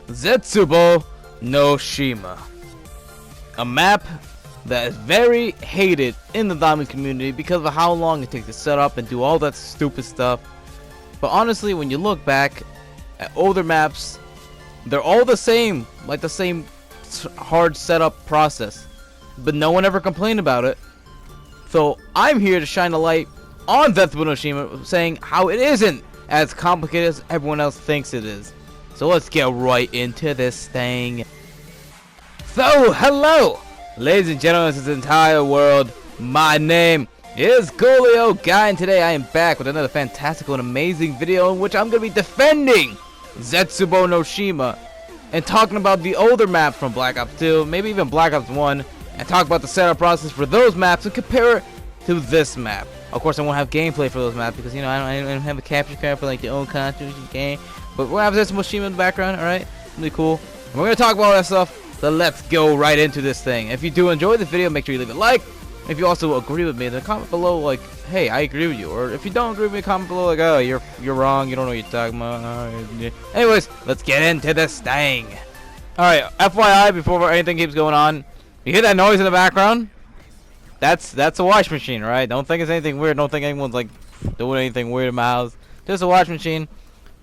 Zetsubou No Shima. A map that is very hated in the diamond community because of how long it takes to set up and do all that stupid stuff. But honestly, when you look back at older maps, they're all the same, like the same hard setup process. But no one ever complained about it. So I'm here to shine a light on Zetsubou No Shima, saying how it isn't as complicated as everyone else thinks it is. So let's get right into this thing. So, hello, ladies and gentlemen, this entire world. My name is CooleoGUY, and today I am back with another fantastical and amazing video in which I'm going to be defending Zetsubou No Shima and talking about the older maps from Black Ops 2, maybe even Black Ops 1, and talk about the setup process for those maps and compare it to this map. Of course, I won't have gameplay for those maps because, you know, I don't have a capture card for like the old content game. But we'll have Zetsubou No Shima in the background, alright? Really cool. And we're going to talk about all that stuff. So let's go right into this thing. If you do enjoy the video, make sure you leave a like. If you also agree with me, then comment below like, hey, I agree with you. Or if you don't agree with me, comment below like, oh, you're wrong. You don't know what you're talking about. Anyways, let's get into this thing. Alright, FYI, before anything keeps going on, you hear that noise in the background? That's a wash machine, right? Don't think it's anything weird. Don't think anyone's like doing anything weird in my house. Just a wash machine.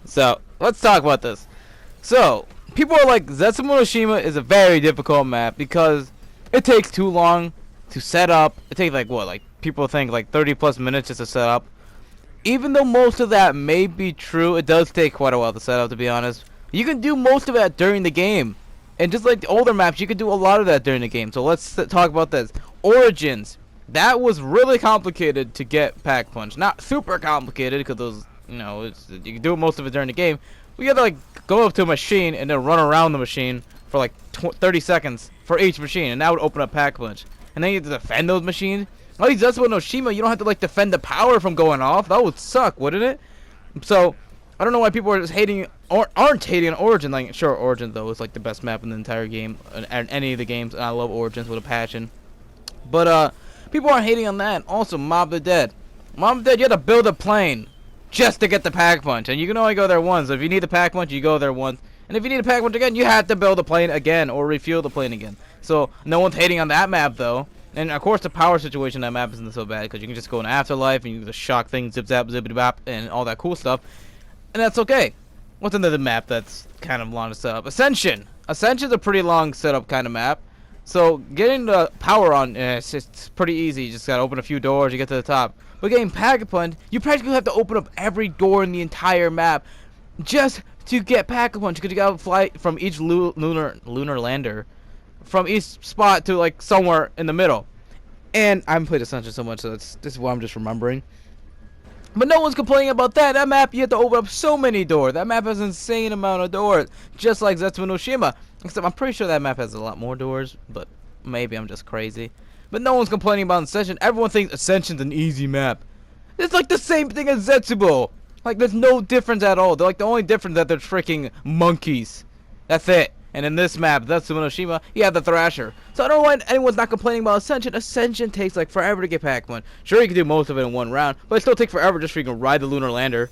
So, let's talk about this. So, people are like, Zetsubou No Shima is a very difficult map because it takes too long to set up. It takes like what? Like people think like 30 plus minutes just to set up. Even though most of that may be true, it does take quite a while to set up, to be honest. You can do most of that during the game. And just like the older maps, you can do a lot of that during the game. So let's talk about this. Origins. That was really complicated to get Pack Punch. Not super complicated because those, you know, you can do most of it during the game. We gotta like go up to a machine and then run around the machine for like 30 seconds for each machine, and that would open up Pack Punch. And then you have to defend those machines. At least that's what No Shima, you don't have to like defend the power from going off. That would suck, wouldn't it? So I don't know why people are just hating or aren't hating on Origin. Like, sure, Origin though is like the best map in the entire game, and any of the games. And I love Origins with a passion. But people aren't hating on that. Also, Mob the Dead. Mob the Dead, you have to build a plane just to get the Pack Punch, and you can only go there once. So if you need the Pack Punch, you go there once, and if you need a Pack Punch again, you have to build a plane again or refuel the plane again. So no one's hating on that map though. And of course, the power situation on that map isn't so bad because you can just go in Afterlife and you can just shock things, zip zap, zippity bop, and all that cool stuff, and that's okay. What's another map that's kind of long to set up? Ascension. Ascension's a pretty long setup kind of map. So getting the power on, it's pretty easy. You just gotta open a few doors, you get to the top. But getting Pack Punch, you practically have to open up every door in the entire map just to get Pack Punch, because you gotta fly from each lunar lander, from each spot to like somewhere in the middle. And I haven't played Ascension so much, so this is what I'm just remembering. But no one's complaining about that. That map, you have to open up so many doors. That map has an insane amount of doors, just like Zetsubou No Shima. Except I'm pretty sure that map has a lot more doors, but maybe I'm just crazy. But no one's complaining about Ascension. Everyone thinks Ascension's an easy map. It's like the same thing as Zetsubou. Like, there's no difference at all. They're like, the only difference that they're freaking monkeys. That's it. And in this map, Zetsubou No Shima, you have the Thrasher. So I don't know why anyone's not complaining about Ascension. Ascension takes like forever to get Pack Punch. Sure, you can do most of it in one round, but it still takes forever just so you can ride the lunar lander.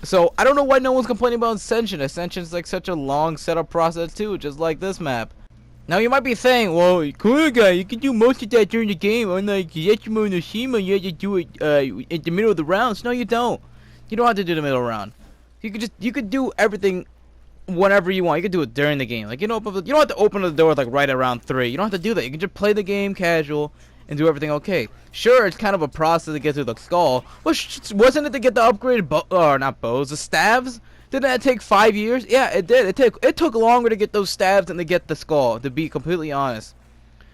So I don't know why no one's complaining about Ascension. Ascension's like such a long setup process too, just like this map. Now you might be saying, well, CooleoGUY, you can do most of that during the game. Unlike Zetsubou No Shima, you have to do it in the middle of the rounds. No, you don't. You don't have to do the middle round. You could do everything whenever you want. You can do it during the game. Like, you don't have to open the door like right around 3. You don't have to do that. You can just play the game casual and do everything okay. Sure, it's kind of a process to get through the skull. Wasn't it to get the upgraded not bows, the staves? Didn't that take 5 years? Yeah, it did. It took longer to get those staves than to get the skull, to be completely honest.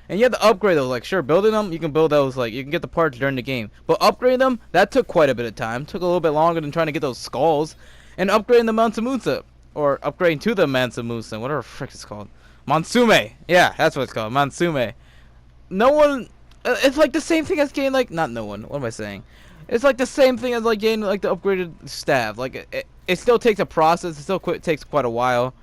And you have to upgrade those. Like, sure, building them, you can build those, like, you can get the parts during the game. But upgrading them, that took quite a bit of time. Took a little bit longer than trying to get those skulls. And upgrading the Mansa Musa, or upgrading to the Mansa Musa, whatever the frick it's called. Mansume. Yeah, that's what it's called. Mansume. No one, it's like the same thing as getting, like, not no one, what am I saying? It's like the same thing as like getting like the upgraded staff. Like it still takes a process. It still takes quite a while,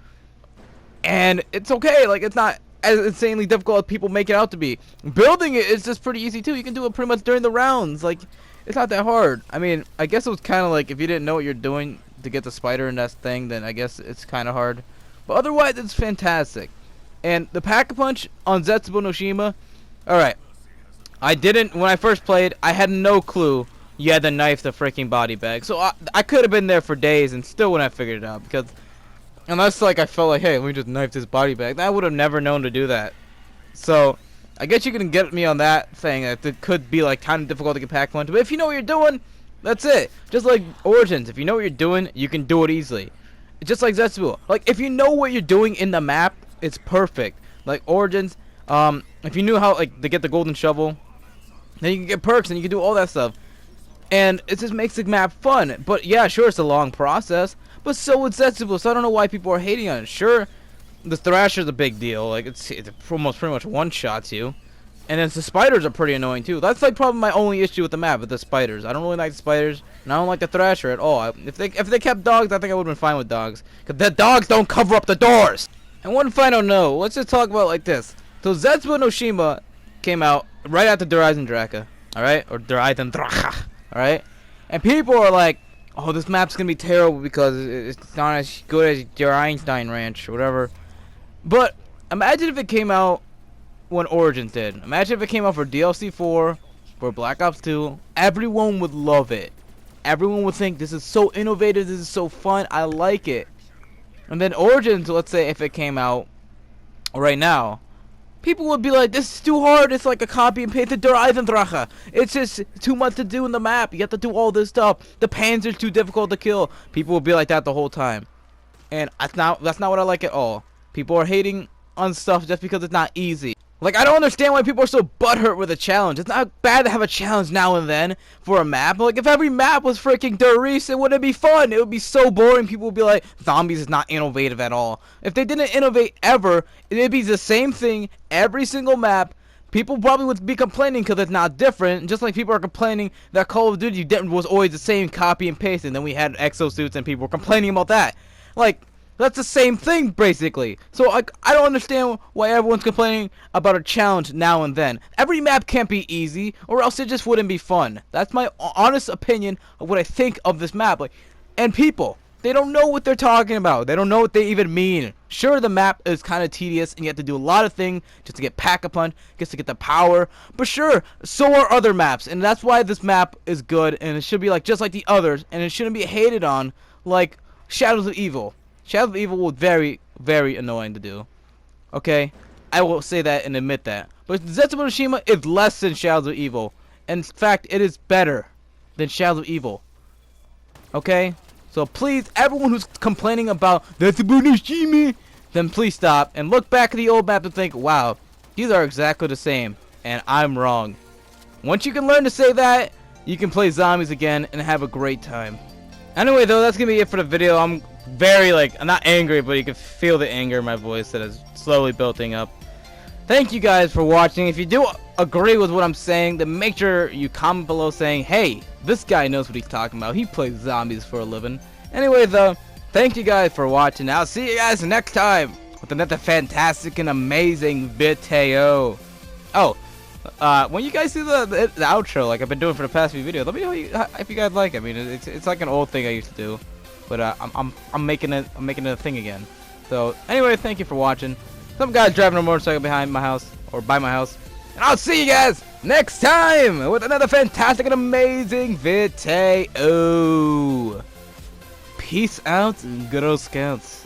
and it's okay. Like, it's not as insanely difficult as people make it out to be. Building it is just pretty easy too. You can do it pretty much during the rounds. Like, it's not that hard. I mean, I guess it was kind of like if you didn't know what you're doing to get the spider in that thing, then I guess it's kind of hard. But otherwise, it's fantastic. And the Pack-a-Punch on Zetsubou No Shima, alright. I didn't, when I first played, I had no clue you had to knife the freaking body bag. So I could have been there for days and still wouldn't have figured it out. Because, unless like I felt like, hey, let me just knife this body bag. I would have never known to do that. So, I guess you can get me on that thing. That it could be like kind of difficult to get Pack-a-Punch. But if you know what you're doing, that's it. Just like Origins, if you know what you're doing, you can do it easily. Just like Zetsubou. Like, if you know what you're doing in the map, it's perfect. Like Origins, if you knew how like to get the golden shovel, then you can get perks and you can do all that stuff. And it just makes the map fun. But yeah, sure, it's a long process. But so would Zetsubou, so I don't know why people are hating on it. Sure, the Thrasher's a big deal. Like, it's almost pretty much one-shots you. And then the spiders are pretty annoying too. That's like probably my only issue with the map, with the spiders. I don't really like the spiders, and I don't like the Thrasher at all. If they kept dogs, I think I would have been fine with dogs. Cause the dogs don't cover up the doors. And one final note, let's just talk about it like this. So Zetsubou No Shima came out right after Horizon Draka, alright? Or Horizon Draka, alright? And people are like, oh, this map's gonna be terrible because it's not as good as your Einstein Ranch or whatever. But imagine if it came out when Origins did. Imagine if it came out for DLC 4, for Black Ops 2. Everyone would love it. Everyone would think, this is so innovative, this is so fun, I like it. And then Origins, let's say if it came out right now, people would be like, this is too hard, it's like a copy and paste of Der Eisendrache. It's just too much to do in the map, you have to do all this stuff. The Panzer's too difficult to kill. People would be like that the whole time. And that's not what I like at all. People are hating on stuff just because it's not easy. Like, I don't understand why people are so butthurt with a challenge. It's not bad to have a challenge now and then for a map. Like, if every map was freaking Durice, it wouldn't be fun. It would be so boring. People would be like, zombies is not innovative at all. If they didn't innovate ever, it'd be the same thing every single map. People probably would be complaining because it's not different. Just like people are complaining that Call of Duty was always the same copy and paste. And then we had exosuits and people were complaining about that. Like, that's the same thing, basically. So, I don't understand why everyone's complaining about a challenge now and then. Every map can't be easy, or else it just wouldn't be fun. That's my honest opinion of what I think of this map. Like, and people, they don't know what they're talking about. They don't know what they even mean. Sure, the map is kind of tedious, and you have to do a lot of things just to get Pack-a-Punch, just to get the power. But sure, so are other maps, and that's why this map is good, and it should be like just like the others, and it shouldn't be hated on like Shadows of Evil. Shadows of Evil was very, very annoying to do. Okay? I will say that and admit that. But Zetsubou No Shima is less than Shadows of Evil. In fact, it is better than Shadows of Evil. Okay? So please, everyone who's complaining about Zetsubou No Shima, then please stop and look back at the old map and think, wow, these are exactly the same. And I'm wrong. Once you can learn to say that, you can play zombies again and have a great time. Anyway, though, that's going to be it for the video. I'm very, I'm not angry, but you can feel the anger in my voice that is slowly building up. Thank you guys for watching. If you do agree with what I'm saying, then make sure you comment below saying, hey, this guy knows what he's talking about. He plays zombies for a living. Anyway, though, thank you guys for watching. I'll see you guys next time with another fantastic and amazing video. Oh, when you guys see the outro, like I've been doing for the past few videos, let me know if you guys like it. I mean, it's like an old thing I used to do. But I'm making it a thing again. So anyway, thank you for watching. Some guy's driving a motorcycle behind my house or by my house, and I'll see you guys next time with another fantastic and amazing video. Peace out, Girl Scouts.